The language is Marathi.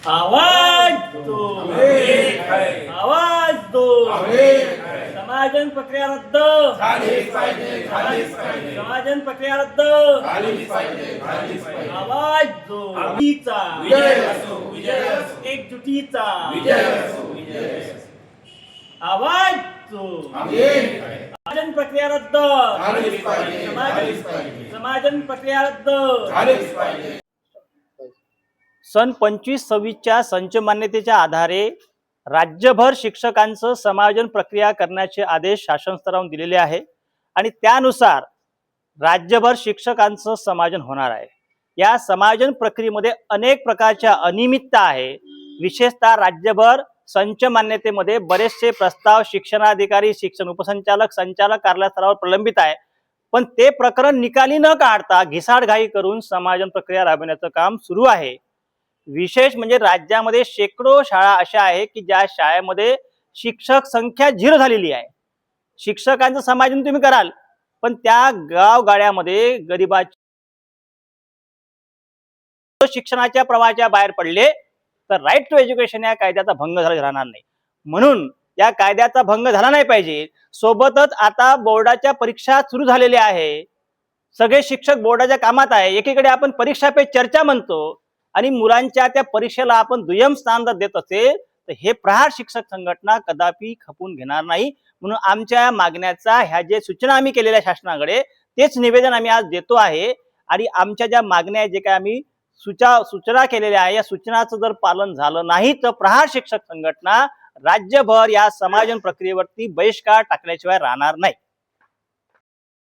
आवाज दो, आवाज दो, समाजन प्रक्रिया रद्द, समाजन प्रक्रिया रद्द, आवाज दो, एकजुटीचा आवाज दो, समाजन प्रक्रिया रद्द, समाजन प्रक्रिया रद्द। सन 25-26च्या संच मान्यतेच्या आधारे राज्यभर शिक्षकांचं समायोजन प्रक्रिया करण्याचे आदेश शासन स्तरावरून दिलेले आहे आणि त्यानुसार राज्यभर शिक्षकांचं समायोजन होणार आहे। या समायोजन प्रक्रियेमध्ये अनेक प्रकारच्या अनियमितता आहे। विशेषतः राज्यभर संच मान्यतेमध्ये बरेचसे प्रस्ताव शिक्षणाधिकारी, शिक्षण उपसंचालक, संचालक कार्यालय स्तरावर प्रलंबित आहे, पण ते प्रकरण निकाली न काढता घिसाडघाई करून समायोजन प्रक्रिया राबवण्याचं काम सुरू आहे। विशेष म्हणजे राज्यामध्ये शेकडो शाळा अशा आहे की ज्या शाळेमध्ये शिक्षक संख्या 0 झालेली आहे। शिक्षकांचं समायोजन तुम्ही कराल, पण त्या गावगाड्यामध्ये गरिबाचे शिक्षणाच्या प्रवाहाच्या बाहेर पडले तर राईट टू एज्युकेशन या कायद्याचा भंग झाला राहणार नाही। म्हणून या कायद्याचा भंग झाला नाही पाहिजे। सोबतच आता बोर्डाच्या परीक्षा सुरू झालेल्या आहे, सगळे शिक्षक बोर्डाच्या कामात आहे। एकीकडे आपण परीक्षा पे चर्चा म्हणतो आणि मुलांच्या त्या परीक्षेला आपण दुय्यम स्थान देत असेल तर हे प्रहार शिक्षक संघटना कदापि खपून घेणार नाही। म्हणून आमच्या मागण्याचा ह्या जे सूचना आम्ही केलेल्या शासनाकडे तेच निवेदन आम्ही आज देतो आहे आणि आमच्या ज्या मागण्या जे काय आम्ही सूचना केलेल्या आहे या सूचनाचं जर पालन झालं नाही तर प्रहार शिक्षक संघटना राज्यभर या समायोजन प्रक्रियेवरती बहिष्कार टाकल्याशिवाय राहणार नाही।